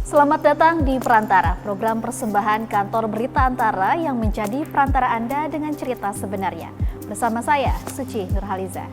Selamat datang di Perantara, program persembahan kantor berita Antara yang menjadi perantara Anda dengan cerita sebenarnya. Bersama saya, Suci Nurhaliza.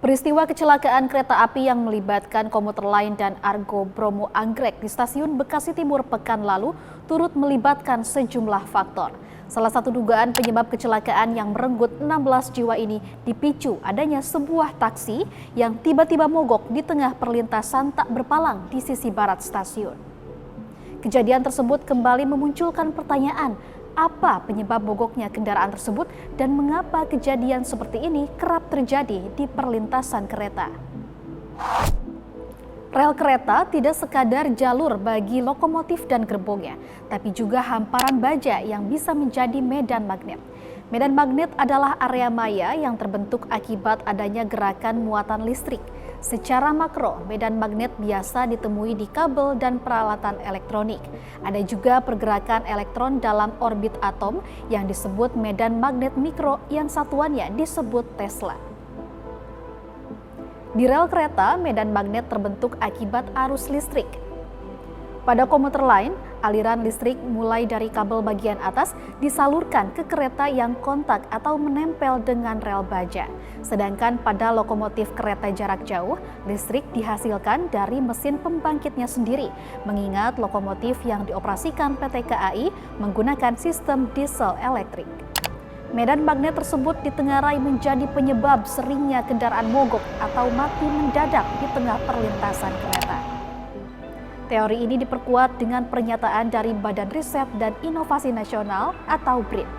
Peristiwa kecelakaan kereta api yang melibatkan komuter lain dan Argo Bromo Anggrek di stasiun Bekasi Timur pekan lalu turut melibatkan sejumlah faktor. Salah satu dugaan penyebab kecelakaan yang merenggut 16 jiwa ini dipicu adanya sebuah taksi yang tiba-tiba mogok di tengah perlintasan tak berpalang di sisi barat stasiun. Kejadian tersebut kembali memunculkan pertanyaan, apa penyebab mogoknya kendaraan tersebut dan mengapa kejadian seperti ini kerap terjadi di perlintasan kereta? Rel kereta tidak sekadar jalur bagi lokomotif dan gerbongnya, tapi juga hamparan baja yang bisa menjadi medan magnet. Medan magnet adalah area maya yang terbentuk akibat adanya gerakan muatan listrik. Secara makro, medan magnet biasa ditemui di kabel dan peralatan elektronik. Ada juga pergerakan elektron dalam orbit atom yang disebut medan magnet mikro yang satuannya disebut Tesla. Di rel kereta, medan magnet terbentuk akibat arus listrik. Pada komuter lain, aliran listrik mulai dari kabel bagian atas disalurkan ke kereta yang kontak atau menempel dengan rel baja. Sedangkan pada lokomotif kereta jarak jauh, listrik dihasilkan dari mesin pembangkitnya sendiri, mengingat lokomotif yang dioperasikan PT KAI menggunakan sistem diesel elektrik. Medan magnet tersebut ditengarai menjadi penyebab seringnya kendaraan mogok atau mati mendadak di tengah perlintasan kereta. Teori ini diperkuat dengan pernyataan dari Badan Riset dan Inovasi Nasional atau BRIN.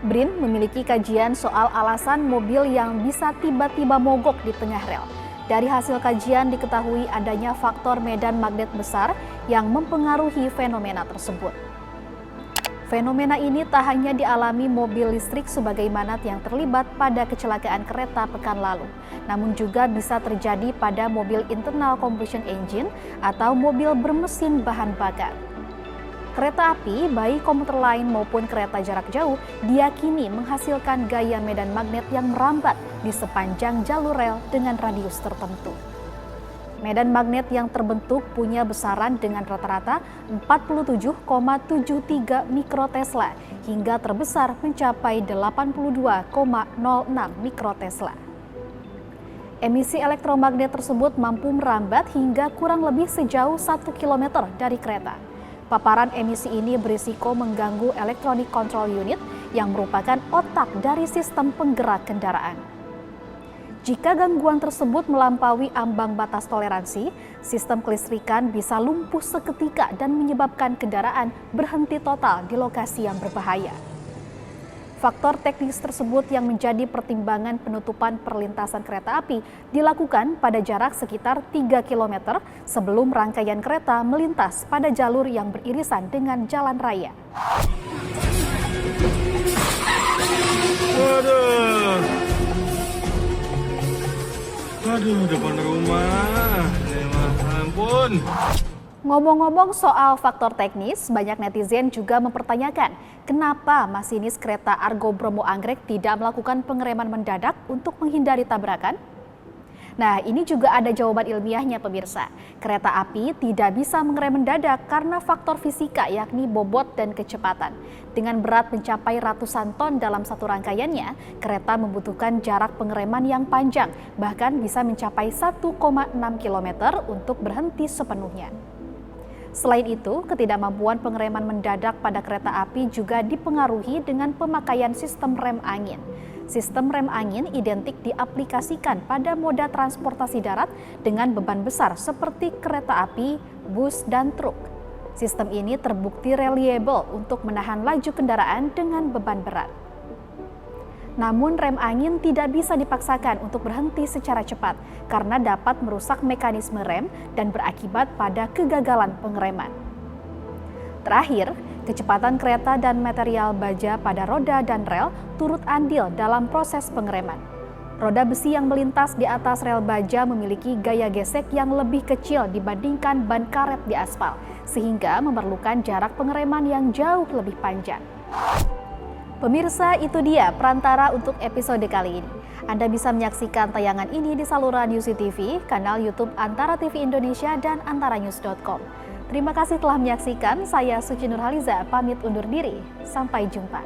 BRIN memiliki kajian soal alasan mobil yang bisa tiba-tiba mogok di tengah rel. Dari hasil kajian diketahui adanya faktor medan magnet besar yang mempengaruhi fenomena tersebut. Fenomena ini tak hanya dialami mobil listrik sebagaimana yang terlibat pada kecelakaan kereta pekan lalu, namun juga bisa terjadi pada mobil internal combustion engine atau mobil bermesin bahan bakar. Kereta api, baik komuter lain maupun kereta jarak jauh, diyakini menghasilkan gaya medan magnet yang merambat di sepanjang jalur rel dengan radius tertentu. Medan magnet yang terbentuk punya besaran dengan rata-rata 47,73 mikrotesla hingga terbesar mencapai 82,06 mikrotesla. Emisi elektromagnet tersebut mampu merambat hingga kurang lebih sejauh 1 km dari kereta. Paparan emisi ini berisiko mengganggu electronic control unit yang merupakan otak dari sistem penggerak kendaraan. Jika gangguan tersebut melampaui ambang batas toleransi, sistem kelistrikan bisa lumpuh seketika dan menyebabkan kendaraan berhenti total di lokasi yang berbahaya. Faktor teknis tersebut yang menjadi pertimbangan penutupan perlintasan kereta api dilakukan pada jarak sekitar 3 km sebelum rangkaian kereta melintas pada jalur yang beririsan dengan jalan raya. Aduh, depan rumah. Ampun. Ngomong-ngomong soal faktor teknis, banyak netizen juga mempertanyakan kenapa masinis kereta Argo Bromo Anggrek tidak melakukan pengereman mendadak untuk menghindari tabrakan? Nah, ini juga ada jawaban ilmiahnya pemirsa. Kereta api tidak bisa mengerem mendadak karena faktor fisika yakni bobot dan kecepatan. Dengan berat mencapai ratusan ton dalam satu rangkaiannya, kereta membutuhkan jarak pengereman yang panjang, bahkan bisa mencapai 1,6 km untuk berhenti sepenuhnya. Selain itu, ketidakmampuan pengereman mendadak pada kereta api juga dipengaruhi dengan pemakaian sistem rem angin. Sistem rem angin identik diaplikasikan pada moda transportasi darat dengan beban besar seperti kereta api, bus, dan truk. Sistem ini terbukti reliable untuk menahan laju kendaraan dengan beban berat. Namun rem angin tidak bisa dipaksakan untuk berhenti secara cepat karena dapat merusak mekanisme rem dan berakibat pada kegagalan pengereman. Terakhir, kecepatan kereta dan material baja pada roda dan rel turut andil dalam proses pengereman. Roda besi yang melintas di atas rel baja memiliki gaya gesek yang lebih kecil dibandingkan ban karet di aspal, sehingga memerlukan jarak pengereman yang jauh lebih panjang. Pemirsa, itu dia perantara untuk episode kali ini. Anda bisa menyaksikan tayangan ini di saluran UCTV, kanal YouTube Antara TV Indonesia dan antaranews.com. Terima kasih telah menyaksikan. Saya Suci Nurhaliza pamit undur diri. Sampai jumpa.